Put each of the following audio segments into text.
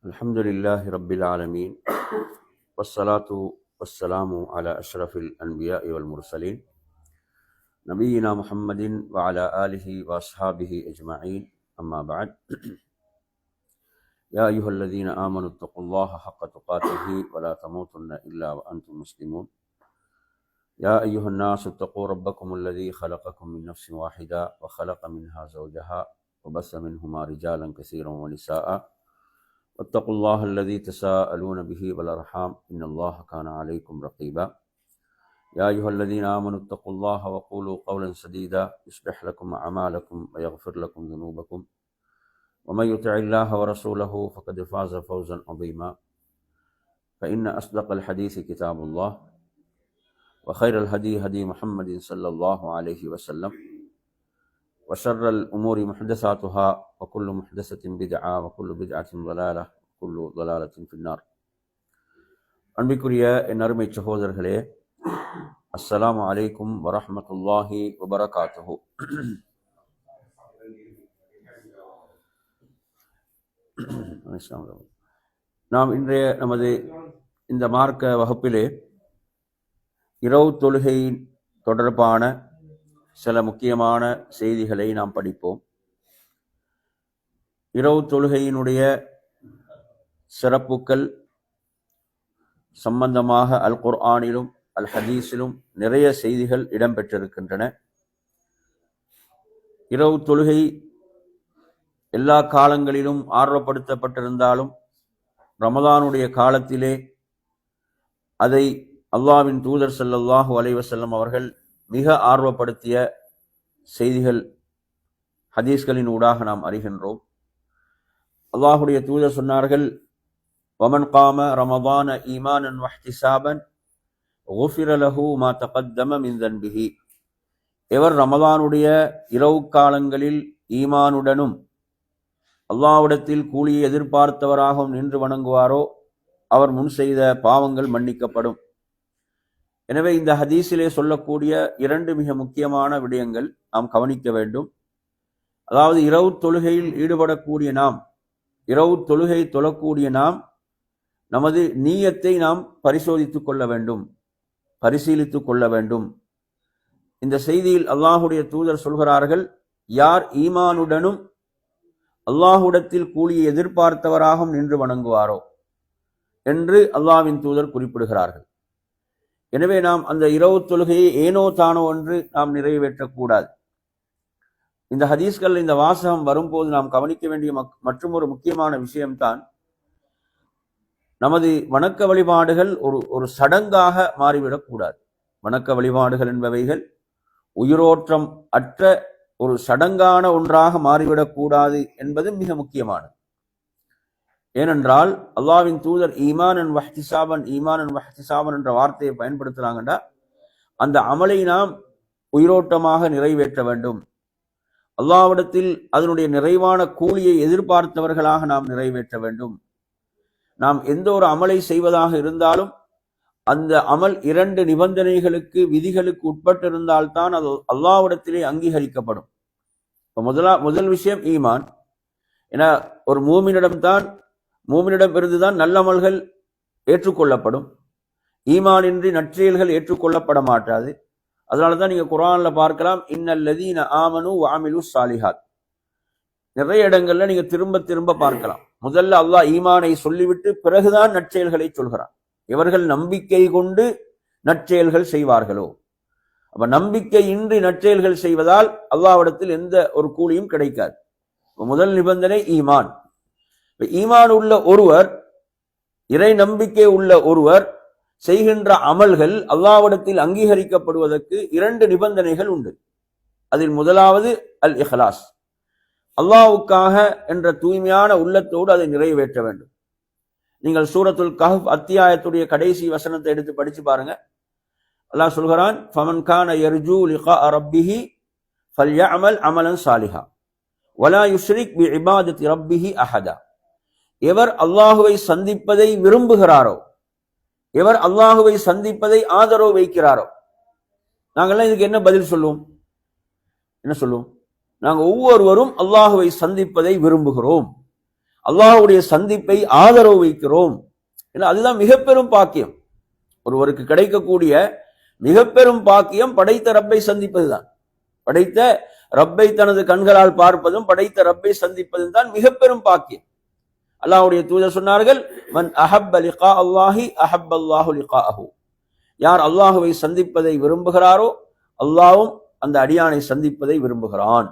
الحمد لله رب العالمين والصلاة والسلام على أشرف الأنبياء والمرسلين نبينا محمد وعلى آله وأصحابه أجمعين أما بعد يا أيها الذين آمنوا اتقوا الله حق تقاته ولا تموتن إلا وأنتم مسلمون يا أيها الناس اتقوا ربكم الذي خلقكم من نفس واحدة وخلق منها زوجها وبث منهما رجالا كثيرا ونساء واتقوا الله الذي تساءلون به والأرحام إن الله كان عليكم رقيبا يا أيها الذين آمنوا اتقوا الله وقولوا قولا سديدا يصلح لكم أعمالكم ويغفر لكم ذنوبكم ومن يطع الله ورسوله فقد فاز فوزا عظيما فإن أصدق الحديث كتاب الله وخير الهدي هدي محمد صلى الله عليه وسلم وشر الأمور محدثاتها وكل محدثة بدعة وكل بدعة ضلالة وكل ضلالة في النار. அன்பிற்குரிய என் அருமை சகோதரர்களே, அஸ்ஸலாமு அலைக்கும் வரஹ்மத்துல்லாஹி வபரகாத்துஹு. நாம் இன்றைய நமது இந்த மார்க்க வகுப்பிலே இரவு தொழுகை தொடர்பான சில முக்கியமான செய்திகளை நாம் படிப்போம். இரவு தொழுகையினுடைய சிறப்புக்கள் சம்பந்தமாக அல் குர்ஆனிலும் அல் ஹதீஸிலும் நிறைய செய்திகள் இடம்பெற்றிருக்கின்றன. இரவு தொழுகை எல்லா காலங்களிலும் ஆர்வப்படுத்தப்பட்டிருந்தாலும் ரமதானுடைய காலத்திலே அதை அல்லாஹ்வின் தூதர் ஸல்லல்லாஹு அலைஹி வஸல்லம் அவர்கள் மிக ஆர்வப்படுத்திய செய்திகள் ஹதீஸ்களின் ஊடாக நாம் அறிகின்றோம். அல்லாஹுடைய தூதர் சொன்னார்கள், வமன் காம ரமதான ஈமானன் வஹ்திசாபன் குஃபிர லஹு மா தகத்தம மின் தன்பிஹி. எவர் ரமதானுடைய இரவு காலங்களில் ஈமானுடனும் அல்லாஹ்விடத்தில் கூலியை எதிர்பார்த்தவராகவும் நின்று வணங்குவாரோ அவர் முன் செய்த பாவங்கள் மன்னிக்கப்படும். எனவே இந்த ஹதீஸிலே சொல்லக்கூடிய இரண்டு மிக முக்கியமான விடயங்கள் நாம் கவனிக்க வேண்டும். அதாவது இரவு தொழுகையில் ஈடுபடக்கூடிய நாம், இரவு தொழுகை தொழக்கூடிய நாம் நமது நீயத்தை நாம் பரிசோதித்துக் கொள்ள வேண்டும், பரிசீலித்துக் கொள்ள வேண்டும். இந்த செய்தியில் அல்லாஹுடைய தூதர் சொல்கிறார்கள், யார் ஈமானுடனும் அல்லாஹுடத்தில் கூலியை எதிர்பார்த்தவராகவும் நின்று வணங்குவாரோ என்று அல்லாஹ்வின் தூதர் குறிப்பிடுகிறார்கள். எனவே நாம் அந்த இரவு தொழுகையை ஏனோ தானோ என்று நாம் நிறைவேற்றக்கூடாது. இந்த ஹதீஸ்கள் இந்த வாசகம் வரும்போது நாம் கவனிக்க வேண்டிய மற்றும் ஒரு முக்கியமான விஷயம்தான், நமது வணக்க வழிபாடுகள் ஒரு சடங்காக மாறிவிடக்கூடாது. வணக்க வழிபாடுகள் என்பவைகள் உயிரோற்றம் அற்ற ஒரு சடங்கான ஒன்றாக மாறிவிடக்கூடாது என்பது மிக முக்கியமானது. ஏனென்றால் அல்லாஹ்வின் தூதர் ஈமானன் வஹ்திசாபன் என்ற வார்த்தையை பயன்படுத்துறாங்கண்டா அந்த அமலை நாம் உயிரோட்டமாக நிறைவேற்ற வேண்டும். அல்லாஹ்விடத்தில் அதனுடைய நிறைவான கூலியை எதிர்பார்த்தவர்களாக நாம் நிறைவேற்ற வேண்டும். நாம் எந்த ஒரு அமலை செய்வதாக இருந்தாலும் அந்த அமல் இரண்டு நிபந்தனைகளுக்கு விதிகளுக்கு உட்பட்டிருந்தால்தான் அது அல்லாஹ்விடத்திலே அங்கீகரிக்கப்படும். முதல் விஷயம் ஈமான். ஏன்னா ஒரு மூமினிடம் இருந்துதான் நல்லமல்கள் ஏற்றுக்கொள்ளப்படும். ஈமானின்றி நற்செயல்கள் ஏற்றுக்கொள்ளப்பட மாட்டாது. அதனாலதான் நீங்க குர்ஆன்ல பார்க்கலாம், இன்னல்லதீன ஆமனு வஅமிலு ஸாலிஹாத். நிறைய இடங்கள்ல நீங்க திரும்ப திரும்ப பார்க்கலாம். முதல்ல அல்லாஹ் ஈமானை சொல்லிவிட்டு பிறகுதான் நற்செயல்களை சொல்கிறான். இவர்கள் நம்பிக்கை கொண்டு நற்செயல்கள் செய்வார்களோ. அப்ப நம்பிக்கை இன்றி நற்செயல்கள் செய்வதால் அல்லாஹ்விடத்தில் எந்த ஒரு கூலியும் கிடைக்காது. முதல் நிபந்தனை ஈமான். ஈமான் உள்ள ஒருவர், இறை நம்பிக்கை உள்ள ஒருவர் செய்கின்ற அமல்கள் அல்லாஹ்விடத்தில் அங்கீகரிக்கப்படுவதற்கு இரண்டு நிபந்தனைகள் உண்டு. அதில் முதலாவது அல் இஹ்லாஸ், அல்லாஹ்வுக்காக என்ற தூய்மையான உள்ளத்தோடு அதை நிறைவேற்ற வேண்டும். நீங்கள் சூரத்துல் கஹ்ஃப் அத்தியாயத்துடைய கடைசி வசனத்தை எடுத்து படிச்சு பாருங்க. அல்லாஹ் சொல்கிறான், ஃபமன் கான யர்ஜூ லிகா ரப்பிஹி ஃபல்யஅமல் அமலன் சாலிஹா வலா யுஷ்ரிக் பிஇபாதத்தி ரப்பிஹி அஹதா. எவர் அல்லாஹுவை சந்திப்பதை விரும்புகிறாரோ, எவர் அல்லாஹுவை சந்திப்பதை ஆதரவு வைக்கிறாரோ. நாங்கள்லாம் இதுக்கு என்ன பதில் சொல்லுவோம்? என்ன சொல்லும்? நாங்க ஒவ்வொருவரும் அல்லாஹுவை சந்திப்பதை விரும்புகிறோம், அல்லாஹுடைய சந்திப்பை ஆதரவு வைக்கிறோம். ஏன்னா அதுதான் மிக பெரும் பாக்கியம். ஒருவருக்கு கிடைக்கக்கூடிய மிக பெரும் பாக்கியம் படைத்த ரப்பை சந்திப்பதுதான். படைத்த ரப்பை தனது கண்களால் பார்ப்பதும் படைத்த ரப்பை சந்திப்பதும் தான் மிக பெரும் பாக்கியம். அல்லாஹ்வுடைய தூதர் சொன்னார்கள், மன் அஹப்ப லிகா அல்லாஹி அஹப்ப அல்லாஹு லிகாஅஹு. யார் அல்லாஹுவை சந்திப்பதை விரும்புகிறாரோ அல்லாஹ்வும் அந்த அடியானை சந்திப்பதை விரும்புகிறான்.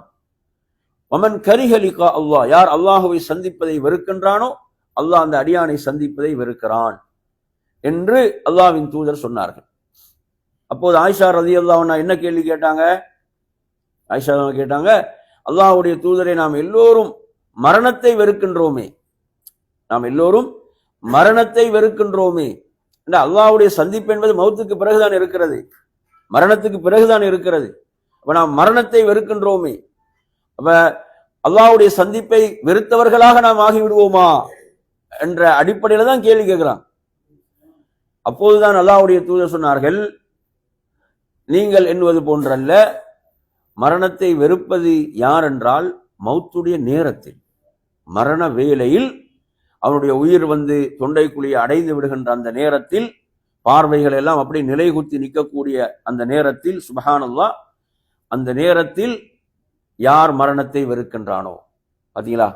வமன் கரிஹ லிகா அல்லாஹ், யார் அல்லாஹுவை சந்திப்பதை வெறுக்கின்றானோ அல்லாஹ் அந்த அடியானை சந்திப்பதை வெறுக்கிறான் என்று அல்லாஹ்வின் தூதர் சொன்னார்கள். அப்போது ஆயிஷா ரலியல்லாஹு அன்ஹா என்ன கேள்வி கேட்டாங்க? ஆயிஷா கேட்டாங்க, அல்லாஹ்வுடைய தூதரை நாம் எல்லோரும் மரணத்தை வெறுக்கின்றோமே, நாம் எல்லோரும் மரணத்தை வெறுக்கின்றோமே. அல்லாஹ்வுடைய சந்திப்பு என்பது மௌத்துக்கு பிறகுதான் இருக்கிறது, மரணத்துக்கு பிறகுதான் இருக்கிறது. அப்ப நாம் மரணத்தை வெறுக்கின்றோமே, அப்ப அல்லாஹ்வுடைய சந்திப்பை வெறுத்தவர்களாக நாம் ஆகிவிடுவோமா என்ற அடிப்படையில தான் கேள்வி கேட்கிறான். அப்போதுதான் அல்லாஹ்வுடைய தூதர் சொன்னார்கள், நீங்கள் எண்ணுவது போன்றல்ல, மரணத்தை வெறுப்பது யார் என்றால் மௌத்துடைய நேரத்தில், மரண வேளையில் அவனுடைய உயிர் வந்து தொண்டைக்குழியை அடைந்து விடுகின்ற அந்த நேரத்தில், பார்வைகள் எல்லாம் அப்படி நிலைகுத்தி நிற்கக்கூடிய அந்த நேரத்தில், சுப்ஹானல்லாஹ், அந்த நேரத்தில் யார் மரணத்தை வெறுக்கின்றானோ, பாத்தீங்களா,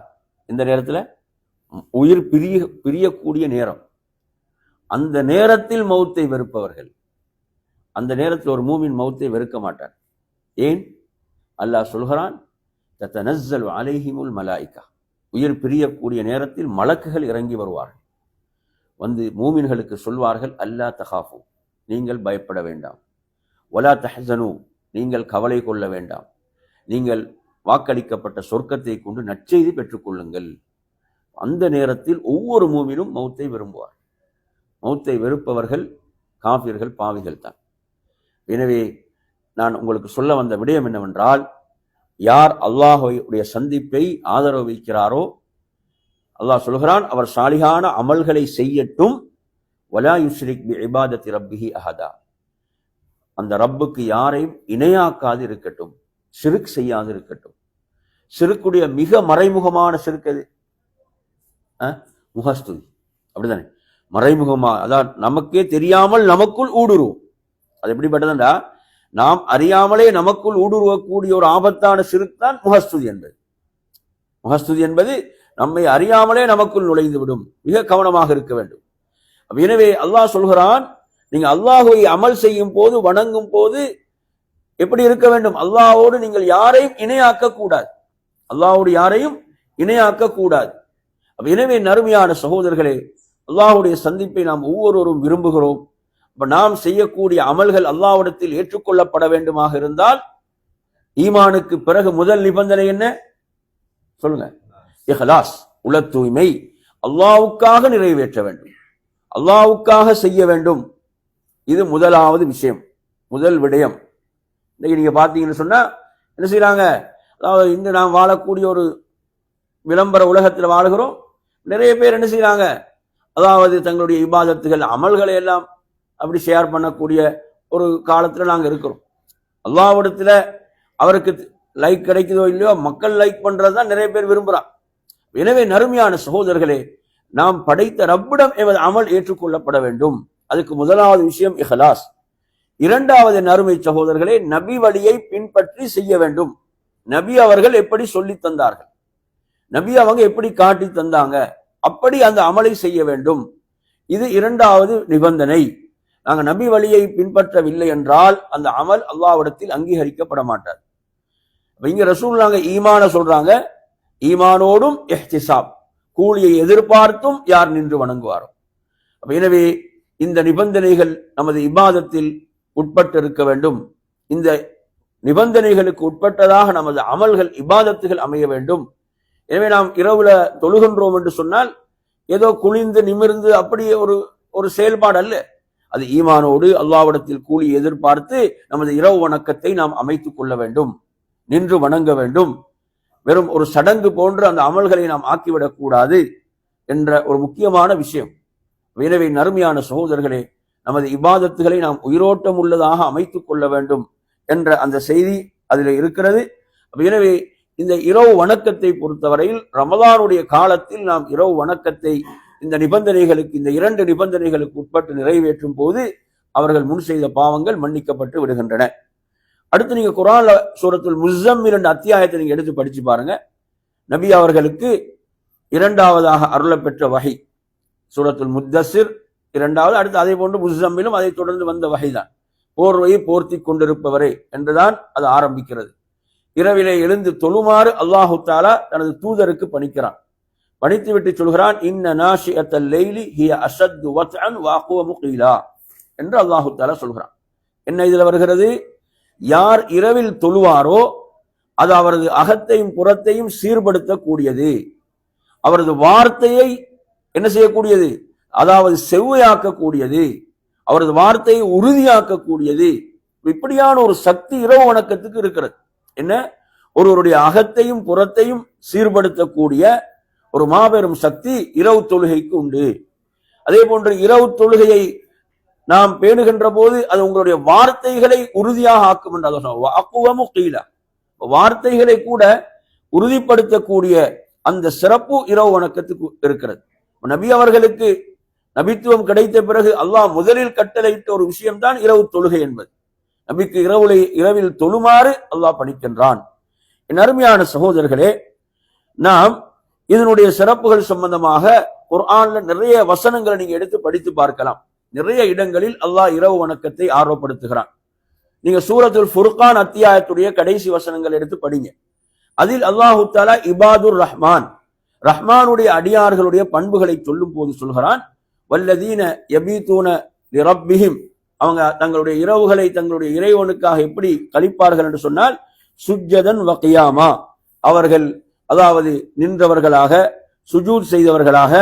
இந்த நேரத்தில் உயிர் பிரியக்கூடிய நேரம், அந்த நேரத்தில் மௌத்தை வெறுப்பவர்கள், அந்த நேரத்தில் ஒரு மூமின் மௌத்தை வெறுக்க மாட்டார். ஏன்? அல்லாஹ் சொல்கிறான், தத்தனஸ்ஸலு அலைஹிமுல் மலாயிகா, உயிர் பிரியக்கூடிய நேரத்தில் மலக்குகள் இறங்கி வருவார்கள், வந்து மூமின்களுக்கு சொல்வார்கள், அல்லா தகாஃபு, நீங்கள் பயப்பட வேண்டாம், வலா தஹ்ஸனு, நீங்கள் கவலை கொள்ள வேண்டாம், நீங்கள் வாக்களிக்கப்பட்ட சொர்க்கத்தை கொண்டு நற்செய்தி பெற்றுக்கொள்ளுங்கள். அந்த நேரத்தில் ஒவ்வொரு மூமினும் மௌத்தை விரும்புவார். மௌத்தை வெறுப்பவர்கள் காஃபிர்கள், பாவிகள் தான். எனவே நான் உங்களுக்கு சொல்ல வந்த விடயம் என்னவென்றால், யார் அல்லாஹ்வுடைய சந்திப்பை ஆதரவு வைக்கிறாரோ அல்லாஹ் சொல்கிறான், அவர் சாலிகான அமல்களை செய்யட்டும், வலா யுஷ்ரிக் பி இபாதத்தி ரப்பிஹி அஹதா, அந்த ரப்புக்கு யாரையும் இணையாக்காது இருக்கட்டும், ஷிர்க் செய்யாது இருக்கட்டும். ஷிர்க்குடைய மிக மறைமுகமான ஷிர்க் எது? முகஸ்துதி, அப்படிதானே? மறைமுகமா, அதான் நமக்கே தெரியாமல் நமக்குள் ஊடுருவும். அது எப்படிப்பட்டதுண்டா, நாம் அறியாமலே நமக்குள் ஊடுருவக்கூடிய ஒரு ஆபத்தான ஷிர்க் தான் முகஸ்துதி என்பது. முகஸ்துதி என்பது நம்மை அறியாமலே நமக்குள் நுழைந்து விடும். மிக கவனமாக இருக்க வேண்டும். எனவே அல்லாஹ் சொல்கிறான், நீங்க அல்லாஹ்வை அமல் செய்யும் போது, வணங்கும் போது எப்படி இருக்க வேண்டும்? அல்லாஹ்வோடு நீங்கள் யாரையும் இணையாக்க கூடாது, அல்லாஹ்வோடு யாரையும் இணையாக்க கூடாது. எனவே நறுமையான சகோதரர்களே, அல்லாஹ்வுடைய சந்திப்பை நாம் ஒவ்வொருவரும் விரும்புகிறோம். நாம் செய்யக்கூடிய அமல்கள் அல்லாஹ்விடத்தில் ஏற்றுக்கொள்ளப்பட வேண்டுமாக இருந்தால், ஈமானுக்கு பிறகு முதல் நிபந்தனை என்ன சொல்லுங்க? இஹ்லாஸ், உள தூய்மை, அல்லாஹ்வுக்காக நிறைவேற்ற வேண்டும், அல்லாஹ்வுக்காக செய்ய வேண்டும். இது முதலாவது விஷயம், முதல் விடயம். இன்னைக்கு நீங்க பாத்தீங்கன்னு சொன்னா என்ன செய்யறாங்க? அதாவது இன்று நாம் வாழக்கூடிய ஒரு விளம்பர உலகத்தில் வாழுகிறோம். நிறைய பேர் என்ன செய்யறாங்க? அதாவது தங்களுடைய இபாதத்துகள், அமல்களை எல்லாம் அப்படி ஷேர் பண்ணக்கூடிய ஒரு காலத்துல நாங்க இருக்கிறோம். அல்லாஹ்விடத்துல அவருக்கு லைக் கிடைக்குதோ இல்லையோ, மக்கள் லைக் பண்றதுதான் நிறைய பேர் விரும்புறான். எனவே நறுமையான சகோதரர்களே, நாம் படைத்த ரப்பிடம் எமது அமல் ஏற்றுக்கொள்ளப்பட வேண்டும். அதுக்கு முதலாவது விஷயம் இஹ்லாஸ். இரண்டாவது நறுமை சகோதரர்களே, நபி வழியை பின்பற்றி செய்ய வேண்டும். நபி அவர்கள் எப்படி சொல்லி தந்தார்கள், நபி அவங்க எப்படி காட்டி தந்தாங்க, அப்படி அந்த அமலை செய்ய வேண்டும். இது இரண்டாவது நிபந்தனை. நாங்க நபி வழியை பின்பற்றவில்லை என்றால் அந்த அமல் அல்லாஹ்விடத்தில் அங்கீகரிக்கப்பட மாட்டார். இங்க ரசூலுல்லாஹ் ஈமான சொல்றாங்க, ஈமானோடும் இஹ்திசாப், கூலியை எதிர்பார்த்தும் யார் நின்று வணங்குவாரோ. எனவே இந்த நிபந்தனைகள் நமது இபாதத்தில் உட்பட்டு இருக்க வேண்டும். இந்த நிபந்தனைகளுக்கு உட்பட்டதாக நமது அமல்கள், இபாதத்துகள் அமைய வேண்டும். எனவே நாம் இரவுல தொழுகின்றோம் என்று சொன்னால் ஏதோ குனிந்து நிமிர்ந்து அப்படியே ஒரு செயல்பாடு அல்ல. அது ஈமானோடு அல்லாஹ்விடத்தில் கூலி எதிர்பார்த்து நமது இரவு வணக்கத்தை நாம் அமைத்துக் கொள்ள வேண்டும், நின்று வணங்க வேண்டும். வெறும் ஒரு சடங்கு போன்று அந்த அமல்களை நாம் ஆக்கிவிடக் கூடாது என்ற ஒரு முக்கியமான விஷயம். எனவே நறுமையான சகோதரர்களே, நமது இபாதத்துகளை நாம் உயிரோட்டம் உள்ளதாக அமைத்துக் கொள்ள வேண்டும் என்ற அந்த செய்தி அதில் இருக்கிறது. எனவே இந்த இரவு வணக்கத்தை பொறுத்தவரையில் ரமலானுடைய காலத்தில் நாம் இரவு வணக்கத்தை இந்த நிபந்தனைகளுக்கு, இந்த 2 நிபந்தனைகளுக்கு உட்பட்டு நிறைவேற்றும் போது அவர்கள் முன் செய்த பாவங்கள் மன்னிக்கப்பட்டு விடுகின்றன. அடுத்து நீங்க குர்ஆன்ல சூரத்துல் முஸம்மில் என்ற அத்தியாயத்தை நீங்க எடுத்து படிச்சு பாருங்க. நபி அவர்களுக்கு 2வதாக அருளப்பெற்ற வஹி சூரத்துல் முத்தஸிர் 2வது, அடுத்து அதே போன்று முஸம்மிலும் அதை தொடர்ந்து வந்த வஹிதான். போர்வையை போர்த்தி கொண்டிருப்பவரே என்றுதான் அது ஆரம்பிக்கிறது. இரவிலே எழுந்து தொழுமாறு அல்லாஹு தஆலா தனது தூதருக்கு பணிக்கிறான். பணித்து விட்டு சொல்கிறான், இன்ன நாஷிஅத்தல் லைலி ஹிய அஷத்து வத்அன் வ அக்வமு கீலா என்று அல்லாஹு தஆலா சொல்கிறான். என்ன இதுல வருகிறது? யார் இரவில் தொழுவாரோ அது அவரது அகத்தையும் புறத்தையும் சீர்படுத்தக்கூடியது, அவரது வார்த்தையை என்ன செய்யக்கூடியது, அதாவது செவ்வையாக்கக்கூடியது, அவரது வார்த்தையை உறுதியாக்கக்கூடியது. இப்படியான ஒரு சக்தி இரவு வணக்கத்துக்கு இருக்கிறது. என்ன, ஒருவருடைய அகத்தையும் புறத்தையும் சீர்படுத்தக்கூடிய ஒரு மாபெரும் சக்தி இரவு தொழுகைக்கு உண்டு. அதே போன்று இரவு தொழுகையை நாம் பேணுகின்ற போது அது உங்களுடைய வார்த்தைகளை உறுதியாக ஆக்கும் என்று வார்த்தைகளை கூட உறுதிப்படுத்தக்கூடிய அந்த சிறப்பு இரவு வணக்கத்துக்கு இருக்கிறது. நபி அவர்களுக்கு நபித்துவம் கிடைத்த பிறகு அல்லாஹ் முதலில் கட்டளையிட்ட ஒரு விஷயம்தான் இரவு தொழுகை என்பது. நபிக்கு இரவில் தொழுமாறு அல்லாஹ் பணிக்கின்றான். என் அருமையான சகோதரர்களே, நாம் இதனுடைய சிறப்புகள் சம்பந்தமாக குர்ஆன்ல நிறைய வசனங்களை நீங்க எடுத்து படித்து பார்க்கலாம். நிறைய இடங்களில் அல்லாஹ் இரவு வணக்கத்தை ஆர்வப்படுத்துகிறான். நீங்க சூரத்துல் ஃபுர்கான் அத்தியாயத்துடைய கடைசி வசனங்கள் எடுத்து படிங்க. அதில் அல்லாஹு தஆலா இபாதுர் ரஹ்மான், ரஹ்மானுடைய அடியார்களுடைய பண்புகளை சொல்லும் போது சொல்கிறான், வல்லதீன யபீதூன லிரப்பிஹிம், அவங்க தங்களுடைய இரவுகளை தங்களுடைய இறைவனுக்காக எப்படி கழிப்பார்கள் என்று சொன்னால், சுஜ்ஜதன் வ கியாமா, அவர்கள் அதாவது நின்றவர்களாக சுஜூத் செய்தவர்களாக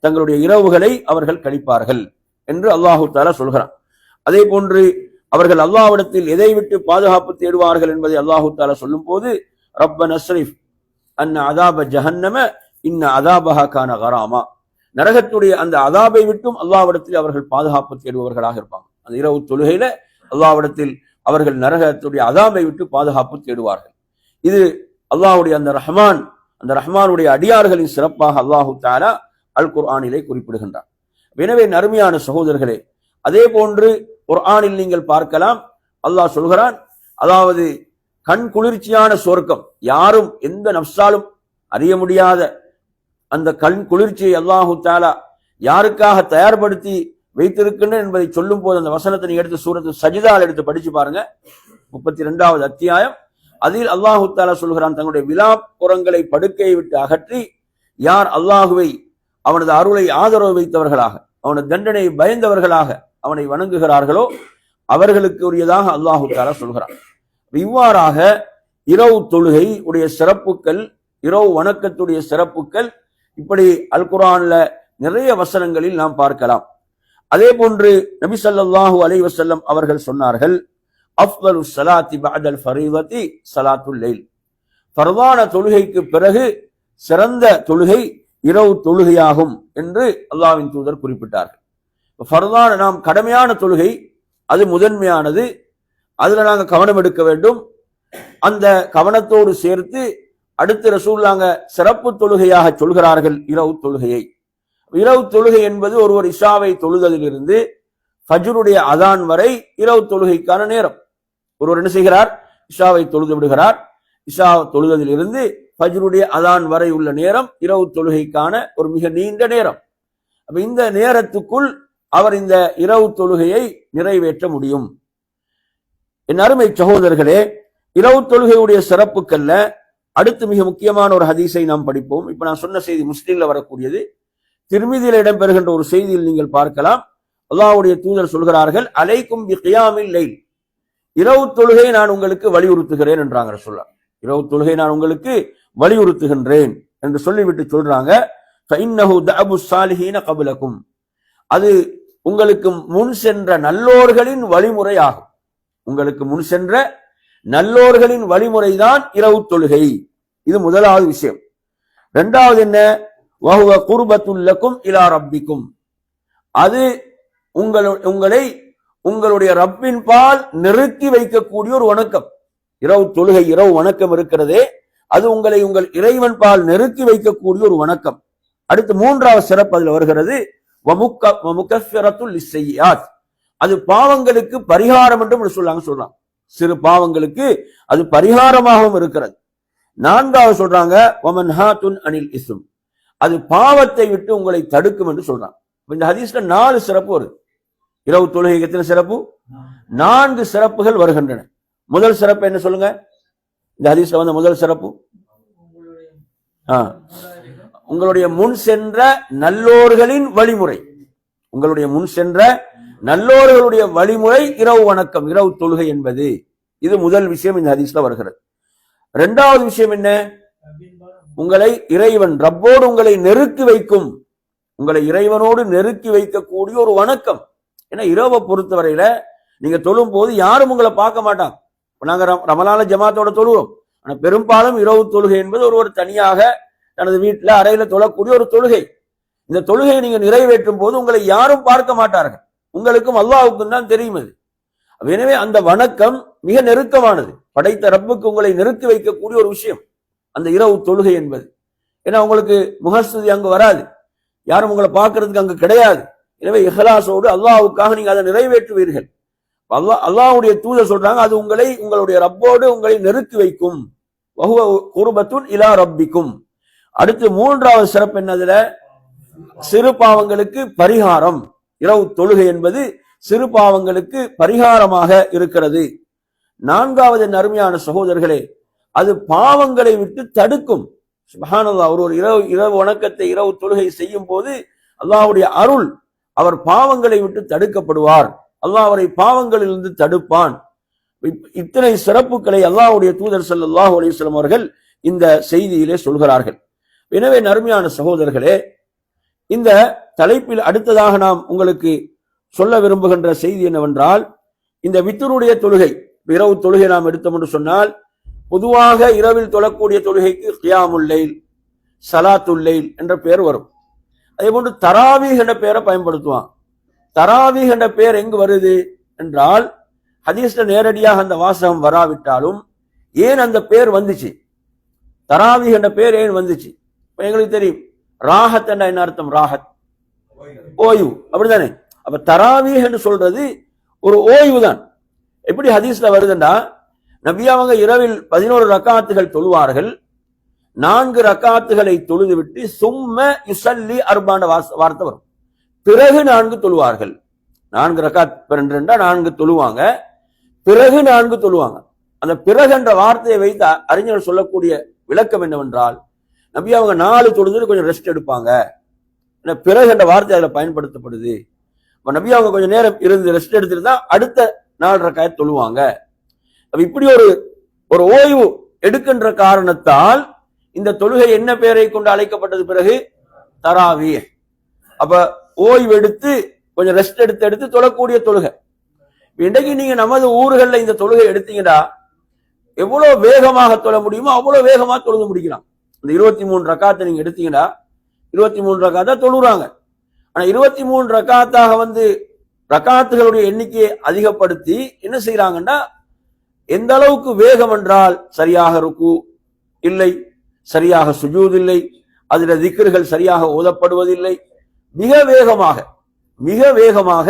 தங்களுடைய இரவுகளை அவர்கள் கழிப்பார்கள் என்று அல்லாஹு தஆலா சொல்கிறான். அதே போன்று அவர்கள் அல்லாஹ்விடத்தில் எதை விட்டு பாதுகாப்பு தேடுவார்கள் என்பதை அல்லாஹு தஆலா சொல்லும் போது, ரப்பனா ஸ்ரிஃப் அன்ன அதாப ஜஹன்னம இன்ன அதாபஹா கான கராமா, நரகத்துடைய அந்த அதாபை விட்டும் அல்லாஹ்விடத்தில் அவர்கள் பாதுகாப்பு தேடுபவர்களாக இருப்பாங்க. அந்த இரவு தொழுகையில அல்லாஹ்விடத்தில் அவர்கள் நரகத்துடைய அதாபை விட்டு பாதுகாப்பு தேடுவார்கள். இது அல்லாஹ்வுடைய அந்த ரஹ்மானுடைய அடியார்களின் சிறப்பாக அல்லாஹு தஆலா அல் குர்ஆனிலே குறிப்பிடுகின்றார். எனவே அருமையான சகோதரர்களே, அதே போன்று குர்ஆனில் நீங்கள் பார்க்கலாம், அல்லாஹ் சொல்கிறான், அதாவது கண் குளிர்ச்சியான சொர்க்கம், யாரும் எந்த நஃப்ஸாலும் அறிய முடியாத அந்த கண் குளிர்ச்சியை அல்லாஹு தஆலா யாருக்காக தயார்படுத்தி வைத்திருக்கின்றன என்பதை சொல்லும் போது அந்த வசனத்தை நீங்க எடுத்து சூரத்து சஜிதால் எடுத்து படிச்சு பாருங்க. 32வது அத்தியாயம். அதில் அல்லாஹு தஆலா சொல்கிறான், தங்களுடைய விலாப்புறங்களை படுக்கையை விட்டு அகற்றி யார் அல்லாஹுவை அவனது அருளை ஆதரவு வைத்தவர்களாக, அவனது தண்டனை பயந்தவர்களாக அவனை வணங்குகிறார்களோ அவர்களுக்கு உரியதாக அல்லாஹு தஆலா சொல்கிறான். இவ்வாறாக இரவு தொழுகை உடைய சிறப்புகள், இரவு வணக்கத்துடைய சிறப்புகள் இப்படி அல் குர்ஆன்ல நிறைய வசனங்களில் நாம் பார்க்கலாம். அதே போன்று நபி ஸல்லல்லாஹு அலைஹி வஸல்லம் அவர்கள் சொன்னார்கள், அஃதலு ஸலாத்தி பஅதல் ஃபரீதத்தி ஸலாத்துல் லைல், ஃபர்தான தொழுகைக்கு பிறகு சிறந்த தொழுகை இரவு தொழுகையாகும் என்று அல்லாஹ்வின் தூதர் குறிப்பிட்டார்கள். ஃபர்தான நாம் கடமையான தொழுகை அது முதன்மையானது, அதுல நாங்க கவனம் எடுக்க வேண்டும். அந்த கவனத்தோடு சேர்த்து அடுத்து ரசூலுல்லாஹ் சிறப்பு தொழுகையாக சொல்கிறார்கள் இரவு தொழுகையை. இரவு தொழுகை என்பது ஒருவர் இஷாவை தொழுதலிலிருந்து ஃபஜ்ருடைய அதான் வரை இரவு தொழுகைக்கான நேரம். ஒருவர் என்ன செய்கிறார், இஷாவை தொழுது விடுகிறார். இஷா தொழுதலிலிருந்து ஃபஜ்ருடைய அதான் வரை உள்ள நேரம் இரவு தொழுகைக்கான ஒரு மிக நீண்ட நேரம். அப்ப இந்த நேரத்துக்குள் அவர் இந்த இரவு தொழுகையை நிறைவேற்ற முடியும். என் அருமை சகோதரர்களே, இரவு தொழுகையுடைய சிறப்புக்கல்ல அடுத்து மிக முக்கியமான ஒரு ஹதீஸை நாம் படிப்போம். இப்ப நான் சொன்ன செய்தி முஸ்லிம்ல வரக்கூடியது. திர்மிதியில் இடம்பெறுகின்ற ஒரு செய்தியில் நீங்கள் பார்க்கலாம், அல்லாஹ்வுடைய தூதர் சொல்கிறார்கள், அலைக்கும் பி கியாமில் லைல், இரவு தொழுகை நான் உங்களுக்கு வலியுறுத்துகிறேன் என்றாங்க ரசூலுல்லாஹ். இரவு தொழுகை நான் உங்களுக்கு வலியுறுத்துகின்றேன் என்று சொல்லிவிட்டு சொல்றாங்க, ஃபஇன்னஹு தஅபு ஸாலிஹீன கப்லக்கும், அது உங்களுக்கு முன் சென்ற நல்லோர்களின் வழிமுறை ஆகும். உங்களுக்கு முன் சென்ற நல்லோர்களின் வழிமுறைதான் இரவு தொழுகை. இது முதலாவது விஷயம். இரண்டாவது என்ன, வஹுவ குர்பத்துல் லக்கும் இலா ரப்பிக்கும், அது உங்களை உங்களுடைய ரப்பின் பால் நெருக்கி வைக்கக்கூடிய ஒரு வணக்கம். இரவு தொழுகை, இரவு வணக்கம் இருக்கிறதே, அது உங்களை உங்கள் இறைவன் பால் நெருக்கி வைக்கக்கூடிய ஒரு வணக்கம். அடுத்து மூன்றாவது சிறப்பு அதுல வருகிறது, அது பாவங்களுக்கு பரிகாரம் என்று சொல்றாங்க. சிறு பாவங்களுக்கு அது பரிகாரமாகவும் இருக்கிறது. நான்காவது சொல்றாங்க, அனில் இஸ்ம், அது பாவத்தை விட்டு உங்களை தடுக்கும் என்று சொல்றாங்க. இந்த ஹதீஸ்ல 4 சிறப்பு வருது. இரவு தொழுகை எத்தனை சிறப்பு? 4 சிறப்புகள் வருகின்றன. முதல் சிறப்பு என்ன சொல்லுங்க? இந்த ஹதீஸ்ல வந்த முதல் சிறப்பு, உங்களுடைய முன் சென்ற நல்லோர்களின் வழிமுறை. உங்களுடைய முன் சென்ற நல்லோர்களுடைய வழிமுறை இரவு வணக்கம், இரவு தொழுகை என்பது. இது முதல் விஷயம் இந்த ஹதீஸ்ல வருகிறது. இரண்டாவது விஷயம் என்ன? உங்களை இறைவன் ரப்போடு உங்களை நெருக்கி வைக்கும், உங்களை இறைவனோடு நெருக்கி வைக்கக்கூடிய ஒரு வணக்கம். ஏன்னா இரவை பொறுத்தவரையில நீங்க தொழும் போது யாரும் உங்களை பார்க்க மாட்டாங்க. நாங்க ரமலான ஜமாத்தோட தொழுவோம். ஆனா பெரும்பாலும் இரவு தொழுகை என்பது ஒரு தனியாக தனது வீட்டுல அறையில தொழக்கூடிய ஒரு தொழுகை. இந்த தொழுகையை நீங்க நிறைவேற்றும் போது உங்களை யாரும் பார்க்க மாட்டார்கள். உங்களுக்கும் அல்லாஹ்வுக்கும் தான் தெரியும் அது. எனவே அந்த வணக்கம் மிக நெருக்கமானது. படைத்த ரப்புக்கு உங்களை நெருக்கி வைக்கக்கூடிய ஒரு விஷயம் அந்த இரவு தொழுகை என்பது. ஏன்னா உங்களுக்கு முகஸ்துதி அங்கு வராது, யாரும் உங்களை பார்க்கறதுக்கு அங்கு கிடையாது. எனவே இஹ்லாஸோடு அல்லாஹ்வுக்காக நீங்க அதை நிறைவேற்றுவீர்கள். அல்லாஹ்வுடைய தூதர் சொல்றாங்க, அது உங்களை உங்களுடைய ரப்போடு உங்களை நெருக்கி வைக்கும். வஹுவ குர்பத்துன் இலா ரப்பிக்கும். அடுத்து மூன்றாவது சிறப்பு என்னதுல? சிறு பாவங்களுக்கு பரிகாரம். இரவு தொழுகை என்பது சிறு பாவங்களுக்கு பரிகாரமாக இருக்கிறது. நான்காவது அருமையான சகோதரர்களே, அது பாவங்களை விட்டு தடுக்கும். சுப்ஹானல்லாஹ், ஒரு இரவு வணக்கத்தை இரவு தொழுகை செய்யும் போது அல்லாஹ்வுடைய அருள், அவர் பாவங்களை விட்டு தடுக்கப்படுவார். அல்லாஹ் அவரை பாவங்களிலிருந்து தடுப்பான். இத்தனை சிறப்புகளை அல்லாஹ்வுடைய தூதர் ஸல்லல்லாஹு அலைஹி வஸல்லம் அவர்கள் இந்த செய்தியிலே சொல்கிறார்கள். எனவே அருமையான சகோதரர்களே, இந்த தலைப்பில் அடுத்ததாக நாம் உங்களுக்கு சொல்ல விரும்புகின்ற செய்தி என்னவென்றால், இந்த வித்ருடைய தொழுகை, இரவு தொழுகை நாம் எடுத்தோம் என்று சொன்னால், பொதுவாக இரவில் தொழக்கூடிய தொழுகைக்கு கியாமுல் லைல், ஸலாத்துல் லைல் என்ற பெயர் வரும். அதே போன்று தராவீஹ் என்ற பெயரை பயன்படுத்துவான். தராவீஹ் என்ற பெயர் எங்கு வருது என்றால், ஹதீஸ்ல நேரடியாக அந்த வாசகம் வராவிட்டாலும் ஏன் அந்த பெயர் வந்துச்சு, தராவீஹ் என்ற பெயர் ஏன் வந்துச்சு? எங்களுக்கு தெரியும், ராஹத் என்ற என்ன அர்த்தம்? ராஹத் ஓய்வு, அப்படித்தானே? அப்ப தராவீஹ் என்று சொல்றது ஒரு ஓய்வு தான். எப்படி ஹதீஸ்ல வருதுன்னா, நபி அவங்க இரவில் 11 ரக்காத்துகள் தொழுவார்கள். 4 ரக்காத்துகளை தொழுது விட்டு சும்ம யுஸல்லி அர்பான வார்த்தை வரும். பிறகு 4 தொழுவார்கள். 4 ரக்காத் 4 தொழுவாங்க, பிறகு 4 தொழுவாங்க. அந்த பிறகு என்ற வார்த்தையை வைத்து அறிஞர்கள் சொல்லக்கூடிய விளக்கம் என்னவென்றால், நபி அவங்க 4 தொழுது கொஞ்சம் ரெஸ்ட் எடுப்பாங்க. பிறகு என்ற வார்த்தை அதுல பயன்படுத்தப்படுது. நபி அவங்க கொஞ்சம் நேரம் இருந்து ரெஸ்ட் எடுத்துட்டு தான் அடுத்த 4 ரக்காத் தொழுவாங்க. இப்படி ஒரு ஓய்வு எடுக்கின்ற காரணத்தால் இந்த தொழுகை என்ன பெயரை கொண்டு அழைக்கப்பட்டது? பிறகு தராவீஹ். அப்ப ஓய்வு எடுத்து கொஞ்சம் ரெஸ்ட் எடுத்து தொழக்கூடிய தொழுகை. இன்றைக்கு நீங்க நமது ஊர்களில் இந்த தொழுகை எடுத்தீங்கன்னா எவ்வளவு வேகமாக தொழ முடியுமோ அவ்வளவு வேகமா தொழுது முடிக்கலாம். இந்த 23 ரக்காத்தை நீங்க எடுத்தீங்கன்னா 23 ரக்காத்தா தொழுறாங்க. ஆனா 23 ரக்காத்தாக ரக்காத்துகளுடைய எண்ணிக்கையை அதிகப்படுத்தி என்ன செய்யறாங்கன்னா, எந்த அளவுக்கு வேகம் என்றால், சரியாக ருக்கு இல்லை, சரியாக சுஜூத் இல்லை, அதுல திக்ர்கள் சரியாக ஓதப்படுவதில்லை. மிக வேகமாக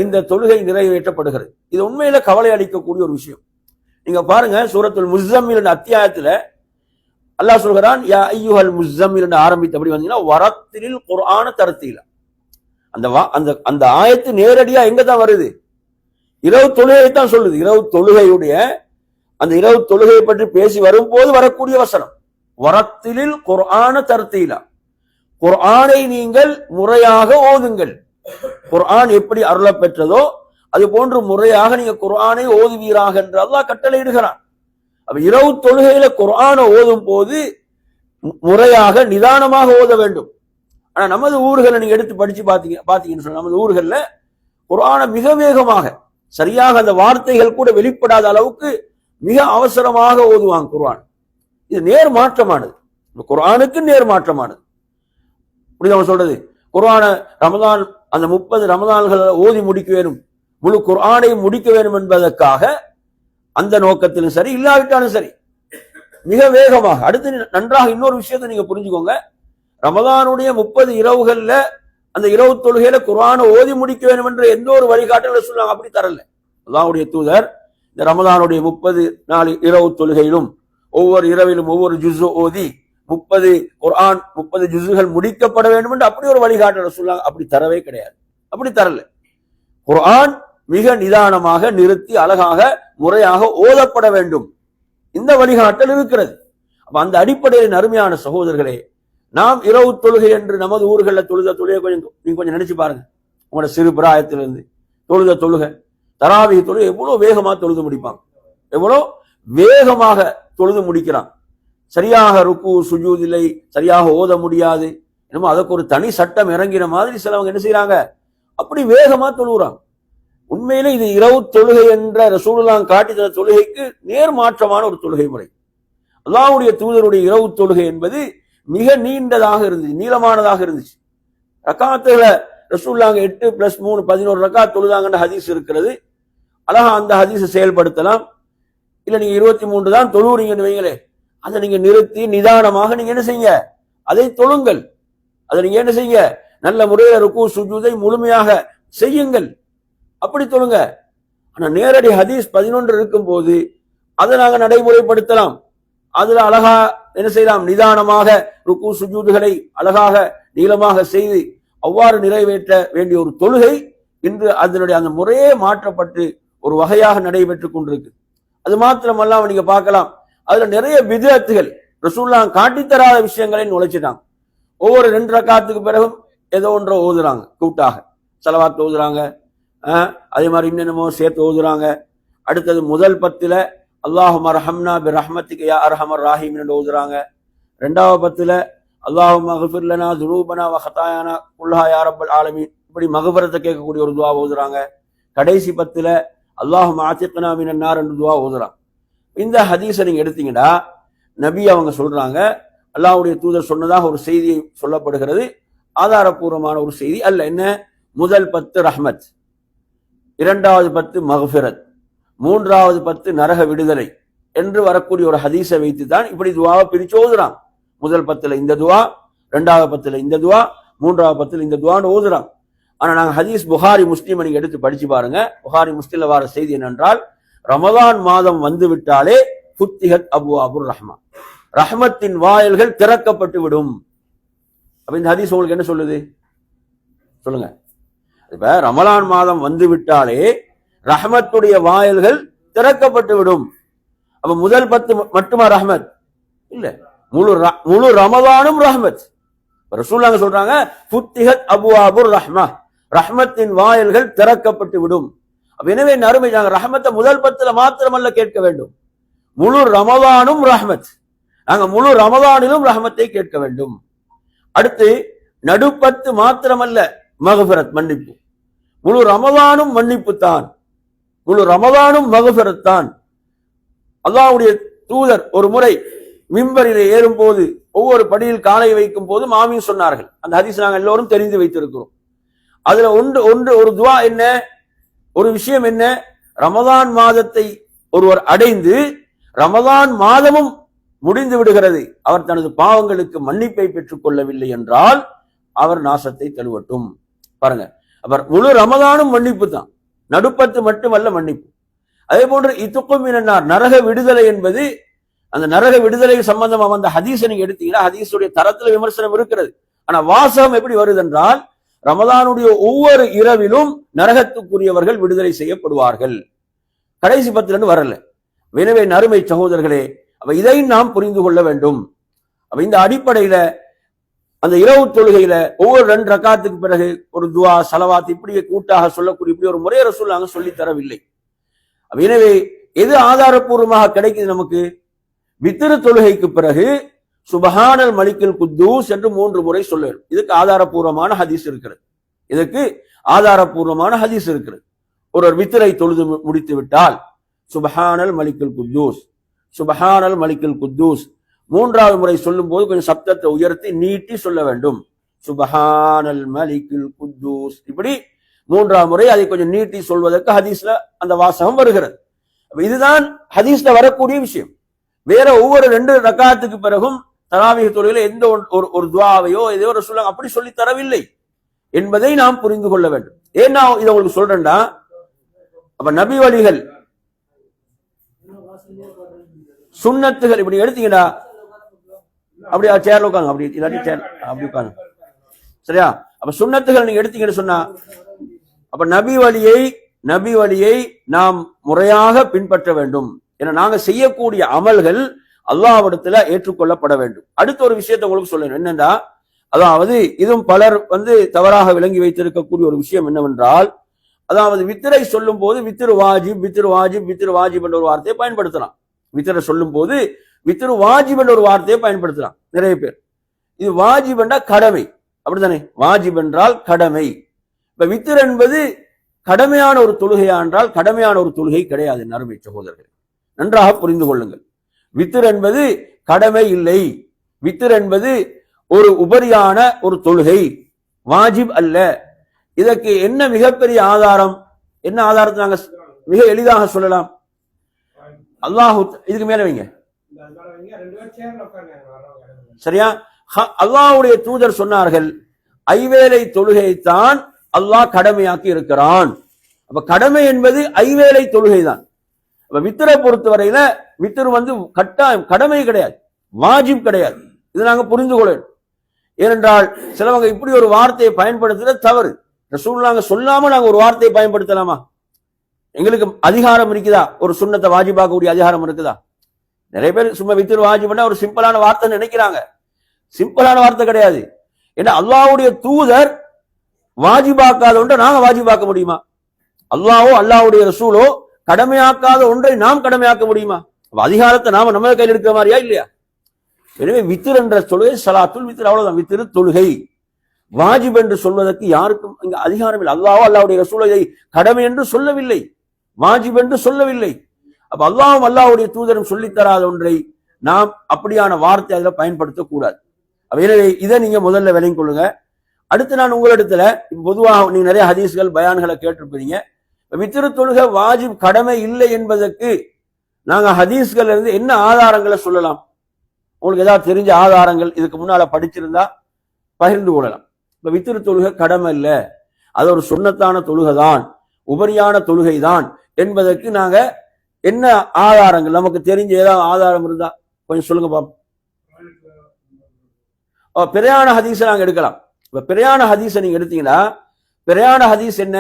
இந்த தொழுகை நிறைவேற்றப்படுகிறது. இது உண்மையில கவலை அளிக்கக்கூடிய ஒரு விஷயம். நீங்க பாருங்க, சூரத்துல் முஸம்மில் அத்தியாயத்துல அல்லாஹ் சொல்கிறான், யா அய்யுஹல் முஸம்மில் என்று ஆரம்பித்தபடி வந்தீங்கன்னா வரத்திலில் குர்ஆன தர்தீலா. அந்த ஆயத்து நேரடியா எங்க தான் வருது? இரவு தொழுகை தான் சொல்லுது. இரவு தொழுகையுடைய அந்த இரவு தொழுகையை பற்றி பேசி வரும்போது வரக்கூடிய வசனம், வரத்திலில் குர்ஆன தர்தீலா. குர்ஆனை நீங்கள் முறையாக ஓதுங்கள். குர்ஆன் எப்படி அருள பெற்றதோ அது போன்று முறையாக நீங்க குர்ஆனை ஓதுவீராக என்று அல்லாஹ் கட்டளை இடுகிறான். அப்ப இரவு தொழுகையில குர்ஆனை ஓதும் போது முறையாக நிதானமாக ஓத வேண்டும். ஆனா நமது ஊர்களை நீங்க எடுத்து படிச்சு பாத்தீங்கன்னு சொன்னா, நமது ஊர்கள்ல குர்ஆனை மிக வேகமாக, சரியாக அந்த வார்த்தைகள் கூட வெளிப்படாத அளவுக்கு மிக அவசரமாக ஓதுவாங்க குர்ஆன். இது நேர்மாற்றமானது, குர்ஆனுக்கு நேர்மாற்றமானது. புரியுதா சொல்றது? குர்ஆன ரமதான் அந்த 30 ரமதான்களை ஓதி முடிக்க வேணும், முழு குர்ஆனை முடிக்க வேண்டும் என்பதற்காக அந்த நோக்கத்திலும் சரி, இல்லாவிட்டாலும் சரி மிக வேகமாக. அடுத்து நன்றாக இன்னொரு விஷயத்தை நீங்க புரிஞ்சுக்கோங்க. ரமதானுடைய 30 இரவுகள்ல அந்த இரவு தொழுகையில குர்ஆனை ஓதி முடிக்க வேண்டும் என்ற எந்த ஒரு வழிகாட்டல சொல்லுவாங்க, அப்படி தரல. அல்லாஹ்வுடைய தூதர் இந்த ரமதானுடைய 30 நாள் இரவு தொழுகையிலும் ஒவ்வொரு இரவிலும் ஒவ்வொரு ஜுஸு ஓதி 30 குர்ஆன் 30 ஜுஸுகள் முடிக்கப்பட வேண்டும் என்று அப்படி ஒரு வழிகாட்டல சொல்லுவாங்க, அப்படி தரவே கிடையாது. அப்படி தரல. குர்ஆன் மிக நிதானமாக நிறுத்தி அழகாக முறையாக ஓதப்பட வேண்டும், இந்த வழிகாட்டல் இருக்கிறது. அப்ப அந்த அடிப்படையில் அருமையான சகோதரர்களே, நாம் இரவு தொழுகை என்று நமது ஊர்களில் தொழுத தொழுகை நீங்க கொஞ்சம் நினைச்சு பாருங்க. உங்களோட சிறு பிராயத்திலிருந்து தொழுத தொழுகை, தராவி தொழுகை எவ்வளவு வேகமா தொழுது முடிப்பாங்க, எவ்வளவு வேகமாக தொழுது முடிக்கிறான். சரியாக ருக்கு சுஜூதில்லை, சரியாக ஓத முடியாது, என்னமோ அதற்கு ஒரு தனி சட்டம் இறங்கின மாதிரி சிலவங்க என்ன செய்யறாங்க, அப்படி வேகமா தொழுகிறாங்க. உண்மையிலே இது இரவு தொழுகை என்ற ரசூலுல்லாஹ் காட்டி தந்த தொழுகைக்கு நேர்மாற்றமான ஒரு தொழுகை முறை. அல்லாஹ்வுடைய தூதருடைய இரவு தொழுகை என்பது மிக நீண்டதாக இருந்துச்சு, நீளமானதாக இருந்துச்சு. ரக்காத்துகளை ரசூலுல்லாஹ் 8 + 3 11 ரக்காத் தொழுதாங்கன்ற ஹதீஸ் இருக்கிறது. அழகா அந்த ஹதீஸை செயல்படுத்தலாம். இல்ல நீங்க 23 தான் தொழுறீங்கன்னு வைங்களே, அதை நீங்க நிறுத்தி நிதானமாக நீங்க என்ன செய்யுங்க, அதை தொழுங்கள். அதை நீங்க என்ன செய்யுங்க, நல்ல முறையில் ருக்கு சுஜூதை முழுமையாக செய்யுங்கள், அப்படி தொழுங்க. ஆனா நேரடி ஹதீஸ் 11 இருக்கும் போது அதை நாங்க நடைமுறைப்படுத்தலாம். அதுல அழகா என்ன செய்யலாம், நிதானமாக ருக்கு சுஜூதுகளை அழகாக நீளமாக செய்து அவ்வாறு நிறைவேற்ற வேண்டிய ஒரு தொழுகை இன்று அதனுடைய அந்த முறையே மாற்றப்பட்டு ஒரு வகையாக நடைபெற்றுக் கொண்டிருக்கு. அது மாத்திரமல்லாம நீங்க பார்க்கலாம், அதுல நிறைய விதத்துகள் ரசூலுல்லாஹ் காட்டித்தராத விஷயங்களை நுழைச்சிட்டாங்க. ஒவ்வொரு 2 ரக்காத்துக்கு பிறகும் ஏதோ ஒன்றை ஓதுறாங்க, கூட்டாக ஸலவாத் ஓதுறாங்க, அதே மாதிரி இன்னென்னமோ சேர்த்து ஓதுறாங்க. அடுத்தது முதல் 10ல அல்லாஹும்ம ரஹம்னா பி ரஹ்மத்திக யா அர்ஹமர் ராஹீமின் என்று ஓதுறாங்க. 2வது 10ல அல்லாஹும்ம ஃகிஃபிர் லனா ذுனூபனா வ ஹதாயானா குல்லஹா யா ரப்பல் ஆலமீன், இப்படி மக்ஃபிரத்தை கேட்கக்கூடிய ஒரு துஆ ஓதுறாங்க. கடைசி 10ல அல்லாஹும்ம ஆத்திக்னா மினன் நார் என்று துஆ ஓதுறாங்க. இந்த ஹதீஸை நீங்க எடுத்தீங்கன்னா நபி அவங்க சொல்றாங்க, அல்லாஹ்வுடைய தூதர் சொன்னதாக ஒரு செய்தி சொல்லப்படுகிறது, ஆதாரபூர்வமான ஒரு செய்தி அல்ல. என்ன, முதல் 10 ரஹ்மத், 2வது 10 மக்ஃபிரத், 3வது 10 நரக விடுதலை என்று வரக்கூடிய ஒரு ஹதீஸை வைத்து தான் இப்படி துஆவை பிரிச்சு ஓதுறான். முதல் 10ல இந்த துஆ, 2வது 10ல இந்த துஆ, 3வது 10ல இந்த துஆன்னு ஓதுறான். ஆனா நாங்க ஹதீஸ் புகாரி முஸ்லிம் நீங்க எடுத்து படிச்சு பாருங்க. புகாரி முஸ்லிம்ல வர செய்தி என்னென்றால், ரமதான் மாதம் வந்து விட்டாலே ஃபுத்திஹத் அபுவாபுர் ரஹ்மா, ரஹ்மத்தின் வாயில்கள் திறக்கப்பட்டு விடும். அப்ப இந்த ஹதீஸ் உங்களுக்கு என்ன சொல்லுது சொல்லுங்க. இப்ப ரமலான் மாதம் வந்து விட்டாலே ரஹ்மத்துடைய வாயில்கள் திறக்கப்பட்டு விடும். அப்ப முதல் 10 மட்டுமா ரஹ்மத் இல்ல, முழு ரமலானும் ரஹ்மத். ரசூலுல்லாஹ் சொல்றாங்க ஃபுத்திஹத் அபுவாபுர் ரஹ்மா, ரஹ்மத்தின் வாயில்கள் திறக்கப்பட்டு விடும். அப்ப எனவே அருமை, நாங்க ரஹ்மத்தை முதல் 10ல மாத்திரமல்ல கேட்க வேண்டும், முழு ரமலானும் ரஹ்மத், நாங்க முழு ரமலானிலும் ரஹ்மத்தை கேட்க வேண்டும். அடுத்து நடு 10 மாத்திரமல்ல மக்ஃபிரத், மன்னிப்பு, முழு ரமலானும் மன்னிப்பு தான், முழு ரமலானும் மக்ஃபிரத் தான். அல்லாஹ்வுடைய தூதர் ஒரு முறை மிம்பரிலே ஏறும் போது ஒவ்வொரு படியில் காலை வைக்கும் போது ஆமீன் சொன்னார்கள். அந்த ஹதீஸ் நாங்கள் எல்லோரும் தெரிந்து வைத்திருக்கிறோம். அதுல ஒரு துஆ என்ன, ஒரு விஷயம் என்ன, ரமலான் மாதத்தை ஒருவர் அடைந்து ரமலான் மாதமும் முடிந்து விடுகிறது, அவர் தனது பாவங்களுக்கு மன்னிப்பை பெற்றுக் கொள்ளவில்லை என்றால் அவர் நாசத்தை தழுவட்டும். பாருங்க, அவர் முழு ரமலானும் மன்னிப்பு தான், நடுப்பத்து மட்டுமல்ல மன்னிப்பு. அதே போன்று இத்துக்கும் மினன்னார், நரக விடுதலை என்பது, அந்த நரக விடுதலை சம்பந்தமா வந்த ஹதீஸை நீங்க எடுத்தீங்கன்னா ஹதீஸுடைய தரத்துல விமர்சனம் இருக்கிறது. ஆனா வாசகம் எப்படி வருது என்றால், ரமலானுடைய ஒவ்வொரு இரவிலும் நரகத்துக்குரியவர்கள் விடுதலை செய்யப்படுவார்கள், கடைசி 10 வரல. எனவே நறுமை சகோதரர்களே, அப்ப இதை நாம் புரிந்து கொள்ள வேண்டும். அப்ப இந்த அடிப்படையில அந்த இரவு தொழுகையில ஒவ்வொரு 2 ரக்காத்துக்கு பிறகு ஒரு துஆ ஸலவாத் இப்படி கூட்டாக சொல்லக்கூடிய இப்படி ஒரு முறையை ரசூலுல்லாஹ் சொல்லி தரவில்லை. எனவே எது ஆதாரபூர்வமாக கிடைக்குது நமக்கு, வித்ரு தொழுகைக்கு பிறகு சுபஹானல் மலிக்குல் குத்தூஸ் என்று 3 முறை சொல்லும். இதுக்கு ஆதாரபூர்வமான ஹதீஸ் இருக்கிறது, இதுக்கு ஆதாரபூர்வமான ஹதீஸ் இருக்கிறது. ஒரு வித்ரை தொழுது முடித்து விட்டால் சுபஹானல் மலிக்குல் குத்தூஸ், சுபஹானல் மலிக்குல் குத்தூஸ் 3வது முறை சொல்லும் போது கொஞ்சம் சப்தத்தை உயர்த்தி நீட்டி சொல்ல வேண்டும். சுபஹானல் மலிக்குல் குத்தூஸ், இப்படி 3வது முறை அதை கொஞ்சம் நீட்டி சொல்வதற்கு ஹதீஸ்ல அந்த வாசகம் வருகிறது. இதுதான் ஹதீஸ்ல வரக்கூடிய விஷயம். வேற ஒவ்வொரு 2 ரக்காத்துக்கு பிறகும் தராவீஹ் தொழுகையில எந்த ஒரு துஆவையோ ஏதோ ஒரு சொல்ல அப்படி சொல்லி தரவில்லை என்பதை நாம் புரிந்து கொள்ள வேண்டும். ஏன் நான் இதை உங்களுக்கு சொல்றேன்டா, அப்ப நபி வழிகள் சுன்னத்துகள் இப்படி எடுத்தீங்கடா, அப்படி சேர்ல உட்காங்க, அப்படி இல்லாட்டி சேர் அப்படி உட்காங்க, சரியா? அப்ப சுன்னத்துகள் நீங்க எடுத்தீங்கன்னு சொன்னா, அப்ப நபி வழியை நாம் முறையாக பின்பற்ற வேண்டும். ஏன்னா நாங்க செய்யக்கூடிய அமல்கள் அல்லாஹ்விடத்துல ஏற்றுக்கொள்ளப்பட வேண்டும். அடுத்த ஒரு விஷயத்தை உங்களுக்கு சொல்லணும் என்னன்னா, அதாவது இதுவும் பலர் தவறாக விளங்கி வைத்திருக்கக்கூடிய ஒரு விஷயம் என்னவென்றால், அதாவது வித்திரை சொல்லும் போது வித்திரு வாஜிப் என்ற ஒரு வார்த்தையை பயன்படுத்தலாம். வித்திரை சொல்லும் போது வித்திரு வாஜிப் என்ற ஒரு வார்த்தையை பயன்படுத்தலாம் நிறைய பேர். இது வாஜிப் என்றால் கடமை, அப்படித்தானே? வாஜிப் என்றால் கடமை. இப்ப வித்திர் என்பது கடமையான ஒரு தொழுகையா என்றால் கடமையான ஒரு தொழுகை கிடையாது. அருமை சகோதரர்கள், நன்றாக புரிந்து கொள்ளுங்கள். வித்திர் என்பது கடமை இல்லை. வித்திர் என்பது ஒரு உபரியான ஒரு தொழுகை, வாஜிப் அல்ல. இதற்கு என்ன மிகப்பெரிய ஆதாரம்? என்ன ஆதாரத்தை நாங்க மிக எளிதாக சொல்லலாம்? அல்லாஹ் இதுக்கு மேல வைங்க, சரியா? அல்லாஹ்வுடைய தூதர் சொன்னார்கள், ஐவேளை தொழுகைத்தான் அல்லாஹ் கடமையாக்கி இருக்கிறான். அப்ப கடமை என்பது ஐவேளை தொழுகை தான். அப்ப வித்திரை பொறுத்தவரையில வித்திரு கட்டாயம் கடமை கிடையாது, வாஜிப் கிடையாது. இதை நாங்க புரிந்து கொள்ளணும். ஏனென்றால் சிலவங்க இப்படி ஒரு வார்த்தையை பயன்படுத்துறது தவறு. ரசூலுல்லாஹ் சொல்லாம நாங்க ஒரு வார்த்தையை பயன்படுத்தலாமா? எங்களுக்கு அதிகாரம் இருக்குதா? ஒரு சுன்னத்தை வாஜிபாக்கக்கூடிய அதிகாரம் இருக்குதா? நிறைய பேர் சும்மா வித்திரு வாஜிப்னா ஒரு சிம்பிளான வார்த்தை நினைக்கிறாங்க. சிம்பிளான வார்த்தை கிடையாது. ஏன்னா அல்லாஹ்வுடைய தூதர் வாஜிபாக்காத ஒன்றை நாங்க வாஜிபாக்க முடியுமா? அல்லாஹ்வுடைய ரசூலோ கடமையாக்காத ஒன்றை நாம் கடமையாக்க முடியுமா? அதிகாரத்தை நாம நம்ம கையில் இருக்கிற மாதிரியா இல்லையா? எனவே வித்திர் என்ற தொழுகை ஸலாத்துல் வித்திர், அவ்வளவுதான். வித்திரு தொழுகை. வாஜிப் என்று சொல்வதற்கு யாருக்கும் இங்க அதிகாரம் இல்லை. அல்லாஹ்வுடைய ரசூலை கடமை என்று சொல்லவில்லை, வாஜிப் என்று சொல்லவில்லை. அப்ப அல்லாஹ்வுடைய தூதரும் சொல்லித்தராத ஒன்றை நாம் அப்படியான வார்த்தை அதுல பயன்படுத்தக்கூடாது. எனவே இதை நீங்க முதல்ல விளங்கிக் கொள்ளுங்க. அடுத்து நான் உங்களிடத்துல பொதுவாக நீங்க நிறைய ஹதீஸ்கள் பயான்களை கேட்டிருப்பீங்க. வித்திரு தொழுகை வாஜிப் கடமை இல்லை என்பதற்கு நாங்க ஹதீஸ்கள் இருந்து என்ன ஆதாரங்களை சொல்லலாம்? உங்களுக்கு ஏதாவது தெரிஞ்ச ஆதாரங்கள் இதுக்கு முன்னால படிச்சிருந்தா பகிர்ந்து கொள்ளலாம். இப்ப வித்திரு தொழுகை கடமை இல்ல, அது ஒரு சுன்னத்தான தொழுகை தான், உபரியான தொழுகை தான் என்பதற்கு நாங்க என்ன ஆதாரங்கள், நமக்கு தெரிஞ்ச ஏதாவது ஆதாரம் இருந்தா கொஞ்சம் சொல்லுங்க பாப்போம். பிரயாண ஹதீஸை நாங்க எடுக்கலாம். இப்ப பிரயாண ஹதீஸை நீங்க எடுத்தீங்கன்னா, பிரயாண ஹதீஸ் என்ன?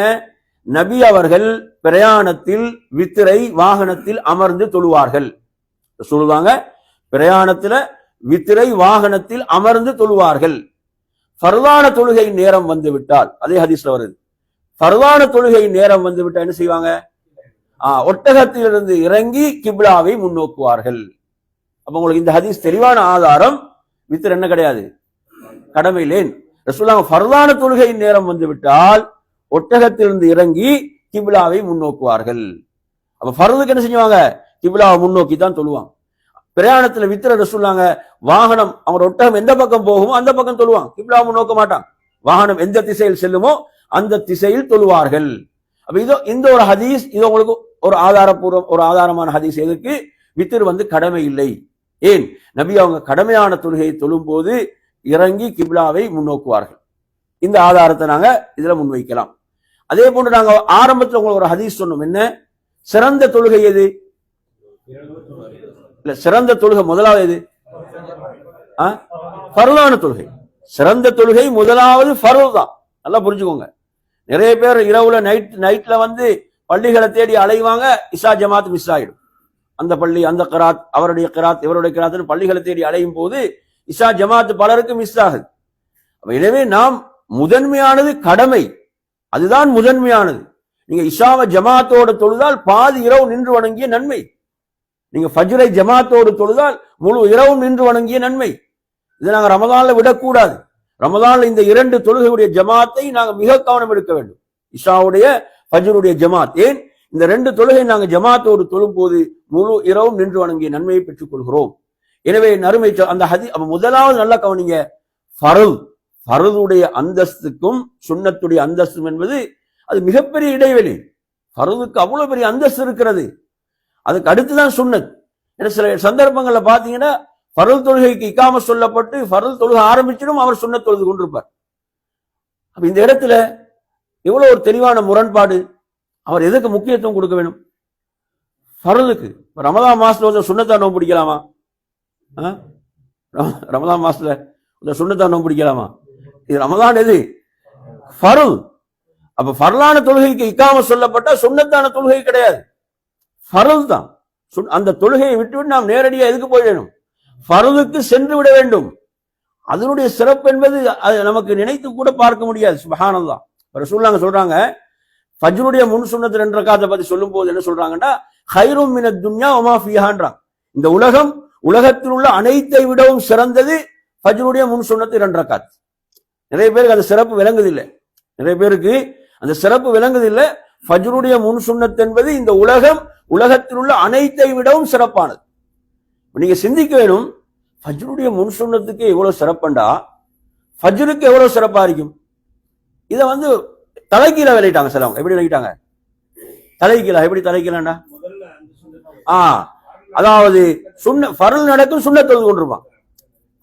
நபி அவர்கள் பிரயாணத்தில் வித்திரை வாகனத்தில் அமர்ந்து தொழுவார்கள் சொல்லுவாங்க. பிரயாணத்துல வித்திரை வாகனத்தில் அமர்ந்து தொழுவார்கள். ஃபர்தான தொழுகை நேரம் வந்து விட்டால், அதே ஹதீஸ்ல வருது, ஃபர்தான தொழுகை நேரம் வந்து விட்டால் என்ன செய்வாங்க? ஒட்டகத்திலிருந்து இறங்கி கிப்லாவை முன்னோக்குவார்கள். அப்ப உங்களுக்கு இந்த ஹதீஸ் தெளிவான ஆதாரம். வித்திர் என்ன கிடையாது, கடமையிலேன். ரசூலுல்லாஹ் ஃபர்தான தொழுகை நேரம் வந்து விட்டால் ஒட்டகத்திலிருந்து இறங்கி கிப்லாவை முன்னோக்குவார்கள். அப்ப ஃபர்துக்கு என்ன செஞ்சுவாங்க? கிப்லாவை முன்னோக்கி தான் தொழுவாங்க. பிரயாணத்துல வித்திர ரசூலுல்லாஹ் வாகனம் அவங்க ஒட்டகம் எந்த பக்கம் போகுமோ அந்த பக்கம் தொழுவாங்க, கிப்லாவை முன்னோக்க மாட்டாங்க. வாகனம் எந்த திசையில் செல்லுமோ அந்த திசையில் தொழுவார்கள். அப்ப இதோ இந்த ஒரு ஹதீஸ், இது உங்களுக்கு ஒரு ஆதாரமான ஹதீஸ். எதுக்கு? வித்திர் கடமை இல்லை. ஏன்? நபி அவங்க கடமையான தொழுகையை தொழும் போது இறங்கி கிப்லாவை முன்னோக்குவார்கள். இந்த ஆதாரத்தை நாங்க இதுல முன்வைக்கலாம். அதே போன்று நாங்க ஆரம்பத்தில் உங்களுக்கு ஒரு ஹதீஸ் சொன்னோம். என்ன சிறந்த தொழுகை எது? இல்ல, சிறந்த தொழுகை முதலாவது எது? ஃபர்லான தொழுகை. சிறந்த தொழுகை முதலாவது ஃபர்ல் தான். நல்லா புரிஞ்சுக்கோங்க. நிறைய பேர் இரவுல நைட்ல பள்ளிகளை தேடி அலைவாங்க, இஷா ஜமாத் மிஸ் ஆயிடும். அந்த பள்ளி, அந்த கிராத், அவருடைய கிராத், இவருடைய கிராத் பள்ளிகளை தேடி அலையும் போது இஷா ஜமாத் பலருக்கு மிஸ் ஆகுது. எனவே நாம் முதன்மையானது கடமை, அதுதான் முதன்மையானது. நீங்க இஷாவை ஜமாத்தோடு தொழுதால் பாதி இரவு நின்று வணங்கிய நன்மை. நீங்க ஃபஜ்ரை ஜமாத்தோடு தொழுதால் முழு இரவும் நின்று வணங்கிய நன்மை. இதை நாங்க ரமதான்ல விடக்கூடாது. ரமதான்ல இந்த 2 தொழுகையுடைய ஜமாத்தை நாங்க மிக கவனம் எடுக்க வேண்டும். இஷாவுடைய ஃபஜ்ருடைய ஜமாத். ஏன்? இந்த 2 தொழுகை நாங்க ஜமாத்தோடு தொழும் போது முழு இரவும் நின்று வணங்கிய நன்மையை பெற்றுக் கொள்கிறோம். எனவே நறுமை அந்த முதலாவது நல்லா கவனிங்க. ஃபர்துடைய அந்தஸ்துக்கும் சுன்னத்துடைய அந்தஸ்தும் என்பது அது மிகப்பெரிய இடைவெளி. ஃபர்துக்கு அவ்வளவு பெரிய அந்தஸ்து இருக்கிறது. அதுக்கு அடுத்துதான் சுன்னத். சில சந்தர்ப்பங்கள்ல பாத்தீங்கன்னா ஃபர்ல் தொழுகைக்கு இக்காம சொல்லப்பட்டு ஃபர்ல் தொழுகை ஆரம்பிச்சிடும், அவர் சுன்னத் தொழுது கொண்டிருப்பார். அப்ப இந்த இடத்துல எவ்வளவு ஒரு தெளிவான முரண்பாடு. அவர் எதுக்கு முக்கியத்துவம் கொடுக்க வேணும்? ஃபர்லுக்கு. ரமதான் மாசத்துல சுன்னத்தா நோன்பு பிடிக்கலாமா? ரமதான் மாசத்துல சுன்னத்தா நோன்பு பிடிக்கலாமா? இது ரமதான் எது? ஃபர்ல். அப்ப ஃபர்லான தொழுகைக்கு இக்காம சொல்லப்பட்ட சுன்னத்தான தொழுகை கிடையாது, ஃபர்ல் தான். அந்த தொழுகையை விட்டுவிட்டு நாம் நேரடியா எதுக்கு போயிடணும்? ஃபர்லுக்கு சென்று விட வேண்டும். அதனுடைய சிறப்பு என்பது நமக்கு நினைத்து கூட பார்க்க முடியாது. சுப்ஹானல்லாஹ். ரசூலுல்லாஹ் சொல்றாங்க, ஃபஜ்ருடைய முன் சுன்னத் 2 ரக்காத்தை பத்தி சொல்லும் போது என்ன சொல்றாங்கன்னா, ஹைரும் மினத் துன்யா வமா ஃபீஹான்றாங்க. இந்த உலகம், உலகத்தில் உள்ள அனைத்தை விடவும் சிறந்தது ஃபஜ்ருடைய முன் சுன்னத் 2 ரக்காத். நிறைய பேருக்கு அந்த சிறப்பு விளங்குதில்லை. நிறைய பேருக்கு அந்த சிறப்பு விளங்குதில்லை. ஃபஜ்ருடைய முன் சுன்னத் என்பது இந்த உலகம், உலகத்தில் உள்ள அனைத்தை விடவும் சிறப்பானது. நீங்க சிந்திக்க வேணும், ஃபஜ்ருடைய முன் சுன்னத்துக்கு எவ்வளவு சிறப்புண்டா ஃபஜ்ருக்கு எவ்வளவு சிறப்பா இருக்கும். இதை தலைகீழ விளையிட்டாங்க சிலவங்க. எப்படி விளையிட்டாங்க? தலைகீழ. எப்படி தலைகீழண்டா? அதாவது ஃபர்ல் நடக்கும், சுன்னத் தொழுது கொண்டிருப்பான்.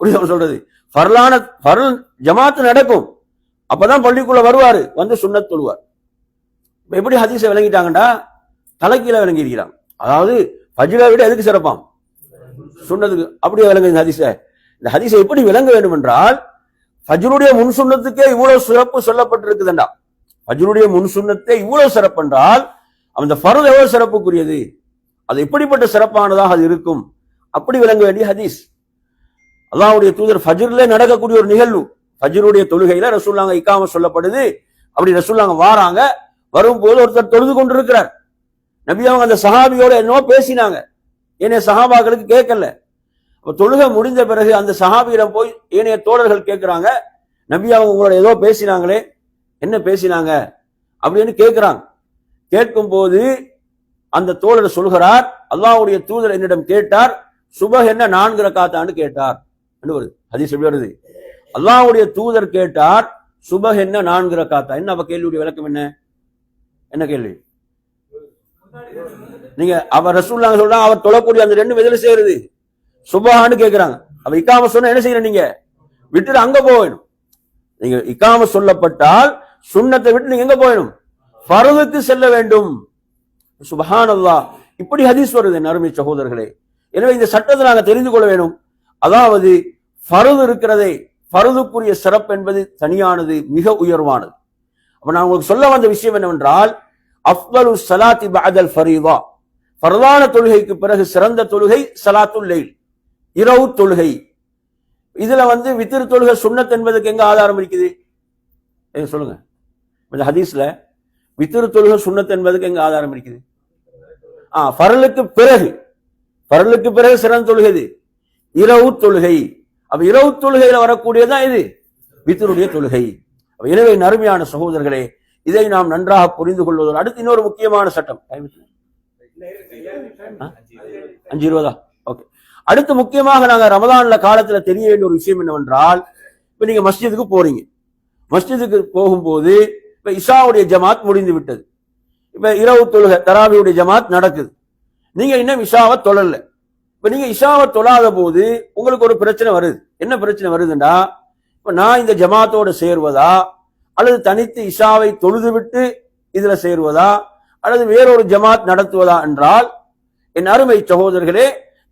புரியுது சொல்றது? ஃபர்ல் ஜமாத்து நடக்கும், அப்பதான் பள்ளிக்குள்ள வருவாரு, சுன்னத் தொழுவார். எப்படி ஹதீஸை விளங்கிட்டாங்கடா? தலைகீழ விளங்கி இருக்கிறாங்க. அதாவது ஃபஜ்ரை விட எதுக்கு சிறப்பாம்? சுன்னத்துக்கு. அப்படியே விளங்குது ஹதீஸை. இந்த ஹதீஸை எப்படி விளங்க வேண்டும் என்றால், ஃபஜ்ருடைய முன் சுன்னத்துக்கே இவ்வளவு சிறப்பு சொல்லப்பட்டிருக்குதுண்டா. ஃபஜ்ருடைய முன் சுன்னத்தே இவ்வளவு சிறப்பு என்றால் அந்த ஃபர்ல் எவ்வளவு சிறப்புக்குரியது, அது எப்படிப்பட்ட சிறப்பானதாக அது இருக்கும், அப்படி விளங்க வேண்டிய ஹதீஸ். அல்லாஹ்வுடைய தூதர் ஃபஜ்ர்ல நடக்கக்கூடிய ஒரு நிகழ்வு, ஃபஜ்ருடைய தொழுகையில ரசூலுல்லாஹ் இக்காம சொல்லப்படுது. அப்படி ரசூலுல்லாஹ் வாராங்க. வரும்போது ஒருத்தர் தொழுது கொண்டிருக்கிறார். நபி அவங்க அந்த சஹாபியோட என்னவோ பேசினாங்க, ஏனைய சஹாபாக்களுக்கு கேட்கல. தொழுகை முடிந்த பிறகு அந்த சஹாபியிடம் போய் ஏனைய தோழர்கள் கேட்கிறாங்க, நபி அவங்க உங்களோட ஏதோ பேசினாங்களே, என்ன பேசினாங்க அப்படின்னு கேட்கிறாங்க. கேட்கும் போது அந்த தோழர் சொல்கிறார், அல்லாஹ்வுடைய தூதர் என்னிடம் கேட்டார், சுபஹ் என்ன 4 ரக்காத்தான்னு கேட்டார். ஹதீஸ் எப்படி வருது? அல்லாஹ்வுடைய தூதர் கேட்டார், சுபஹ் என்ன 4 ரக்காத்தா. என்ன அப்ப கேள்வியுடைய விளக்கம் என்ன? என்ன கேள்வி? நீங்க அவர் ரசூலுல்லாஹ் சொல்றாங்க, அவர் தொழக்கூடிய அந்த 2 எதுல சேருது? சுபஹான்னு கேட்கிறாங்க. அப்ப இக்காம சொன்னா என்ன செய்யணும்? நீங்க விட்டுட்டு அங்க போகணும். நீங்க இக்காம சொல்லப்பட்டால் சுன்னத்தை விட்டு நீங்க எங்க போகணும்? ஃபர்லுக்கு செல்ல வேண்டும். சுப்ஹானல்லாஹ். இப்படி ஹதீஸ் வருது அருமை சகோதரர்களே. எனவே இந்த சட்டத்தை நாங்க தெரிந்து கொள்ள வேணும். அதாவது ஃபர்து இருக்கிறதே, ஃபர்துக்குரிய சிறப்பு என்பது தனியானது, மிக உயர்வானது. அப்ப நான் உங்களுக்கு சொல்ல வந்த விஷயம் என்னவென்றால், அஃதலு ஸலாத்தி பஅதல் ஃபரீதா, ஃபர்தான தொழுகைக்கு பிறகு சிறந்த தொழுகை ஸலாத்துல் லைல், இரவு தொழுகை. இதுல வித்ர் தொழுகை சுன்னத் என்பதுக்கு எங்க ஆதாரம் இருக்குது? சொல்லுங்க. இந்த ஹதீஸ்ல வித்ர் தொழுகை சுன்னத் என்பதுக்கு எங்க ஆதாரம் இருக்குது? ஃபர்லுக்கு பிறகு சிறந்த தொழுகை இது இரவு தொழுகை. அப்ப இரவு தொழுகையில வரக்கூடியதான் இது வித்ருடைய தொழுகை. எனவே அருமையான சகோதரர்களே, இதை நாம் நன்றாக புரிந்து கொள்வதோடு அடுத்து இன்னொரு முக்கியமான சட்டம். 5:20. ஓகே. அடுத்து முக்கியமாக நாங்க ரமதான்ல காலத்துல தெரிய வேண்டிய ஒரு விஷயம் என்னவென்றால், இப்ப நீங்க மஸ்ஜிதுக்கு போறீங்க. மஸ்ஜிதுக்கு போகும்போது இப்ப இஷாவுடைய ஜமாத் முடிந்து விட்டது. இப்ப இரவு தொழுகை தராவியுடைய ஜமாத் நடக்குது. நீங்க இன்னும் இஷாவை தொழல. இப்ப நீங்க இஷாவை தொழாத போது உங்களுக்கு ஒரு பிரச்சனை வருது. என்ன பிரச்சனை வருதுண்டா, இப்ப நான் இந்த ஜமாத்தோடு சேர்வதா, அல்லது தனித்து இஷாவை தொழுது விட்டு இதுல சேருவதா, அல்லது வேறொரு ஜமாத் நடத்துவதா என்றால், என் அருமை சகோதரர்களே,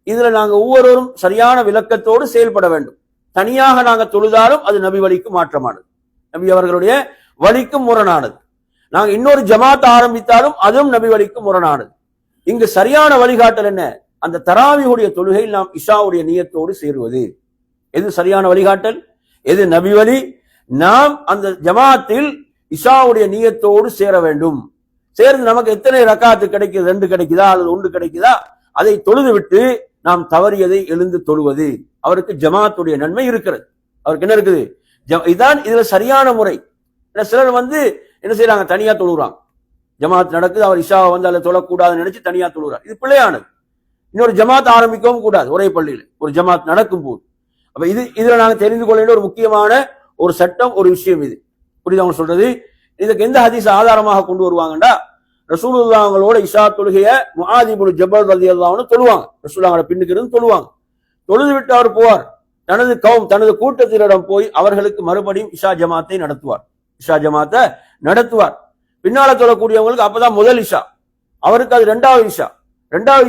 இதுல நாங்க ஒவ்வொருவரும் சரியான விளக்கத்தோடு செயல்பட வேண்டும். தனியாக நாங்க தொழுதாலும் அது நபி வழிக்கு மாற்றமானது, நபி அவர்களுடைய வழிக்கு முரணானது. நாங்க இன்னொரு ஜமாத் ஆரம்பித்தாலும் அதுவும் நபி வழிக்கு முரணானது. இங்கு சரியான வழிகாட்டல் என்ன? அந்த தராவியுடைய தொழுகையில் நாம் இஷாவுடைய நியத்தோடு சேருவது. எது சரியான வழிகாட்டல்? எது நபி வழி? நாம் அந்த ஜமாத்தில் இஷாவுடைய நியத்தோடு சேர வேண்டும். சேர்ந்து நமக்கு எத்தனை ரக்காத்து கிடைக்குது? 2 கிடைக்குதா அல்லது 1 கிடைக்குதா? அதை தொழுது விட்டு நாம் தவறியதை எழுந்து தொழுவது, அவருக்கு ஜமாத்துடைய நன்மை இருக்கிறது. அவருக்கு என்ன இருக்குது? இதான் இதுல சரியான முறை. சிலர் என்ன செய்யறாங்க? தனியா தொழுகிறாங்க. ஜமாத் நடக்குது, அவர் இஷாவை அல்ல தொழக்கூடாதுன்னு நினைச்சு தனியா தொழுகிறார். இது பிள்ளையானது. இன்னொரு ஜமாத் ஆரம்பிக்கவும் கூடாது. ஒரே பள்ளியில் ஒரு ஜமாத் நடக்கும் போது. அப்ப இதுல நாங்க தெரிந்து கொள்ள வேண்டிய ஒரு முக்கியமான ஒரு சட்டம், ஒரு விஷயம் இது. புரியுது அவங்க சொல்றது? இதுக்கு எந்த ஹதீஸ் ஆதாரமாக கொண்டு வருவாங்கடா, ரசூலுல்லாஹ் அவங்களோட இஷா தொழுகைய முஆத் இப்னு ஜபல் ரலியல்லாஹு அன்ஹு தொழுவாங்க. ரசூலுல்லாஹ் பின்னுக்கு இருந்து தொழுவாங்க. தொழுது விட்டு அவர் போவார். தனது கூட்டத்தினரிடம் போய் அவர்களுக்கு மறுபடியும் இஷா ஜமாத்தை நடத்துவார். பின்னால தொழக்கூடியவங்களுக்கு அப்பதான் முதல் இஷா, அவருக்கு அது இரண்டாவது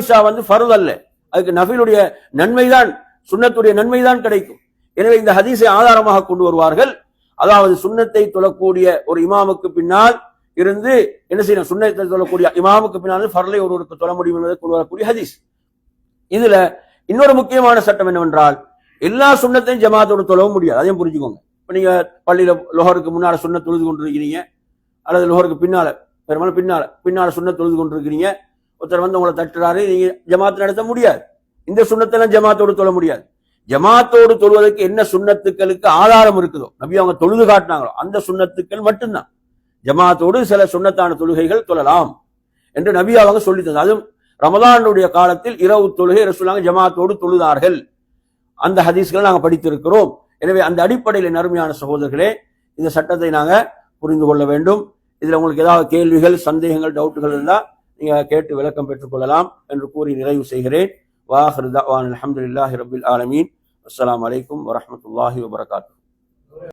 இஷா வந்து ஃபர்து அல்ல, அதுக்கு நஃபிலுடைய நன்மைதான், சுன்னத்துடைய நன்மைதான் கிடைக்கும். எனவே இந்த ஹதீஸை ஆதாரமாக கொண்டு வருவார்கள். அதாவது சுன்னத்தை தொழக்கூடிய ஒரு இமாமுக்கு பின்னால் இருந்து என்ன செய்யணும், சுன்னத்தை தொழக்கூடிய இமாமுக்கு பின்னால் ஃபர்லை ஒருவருக்கு தொழ முடியும் என்பதை கொண்டு வரக்கூடிய ஹதீஸ். இதுல இன்னொரு முக்கியமான சட்டம் என்னவென்றால், எல்லா சுன்னத்தையும் ஜமாத்தோடு தொழவும் முடியாது. அதையும் புரிஞ்சுக்கோங்க. இப்ப நீங்க பள்ளியில லொஹருக்கு முன்னால சுன்னத் தொழுது கொண்டிருக்கிறீங்க, அல்லது லொஹருக்கு பின்னால சுன்னத் தொழுது கொண்டிருக்கிறீங்க, ஒருத்தர் வந்து உங்களை தட்டுறாரு, நீங்க ஜமாத் நடத்த முடியாது. இந்த சுன்னத்தெல்லாம் ஜமாத்தோடு தொழ முடியாது. ஜமாத்தோடு தொழுவதற்கு என்ன சுன்னத்துக்களுக்கு ஆதாரம் இருக்குதோ, நபி அவங்க தொழுது காட்டினாங்களோ அந்த சுன்னத்துக்கள் மட்டும்தான். ஜமாத்தோடு சில சுன்னத்தான தொழுகைகள் தொழலாம் என்று நபி அவங்க சொல்லி தந்தாங்க. அதுவும் ரமலானுடைய காலத்தில் இரவு தொழுகை ரசூலுல்லாஹ் ஜமாத்தோடு தொழுதார்கள். அந்த ஹதீஸ்களை நாங்கள் படித்திருக்கிறோம். எனவே அந்த அடிப்படையில் நறுமையான சகோதரர்களே, இந்த சட்டத்தை நாங்க புரிந்து கொள்ள வேண்டும். இதுல உங்களுக்கு ஏதாவது கேள்விகள், சந்தேகங்கள், டவுட்டுகள் இருந்தால் நீங்க கேட்டு விளக்கம் பெற்றுக் கொள்ளலாம் என்று கூறி நிறைவு செய்கிறேன். வாஹிரு தஅவானா அல்ஹம்துலில்லாஹி ரப்பில் ஆலமீன். அஸ்ஸலாமு அலைக்கும் வரஹ்மத்துல்லாஹி வபரகாத்துஹு.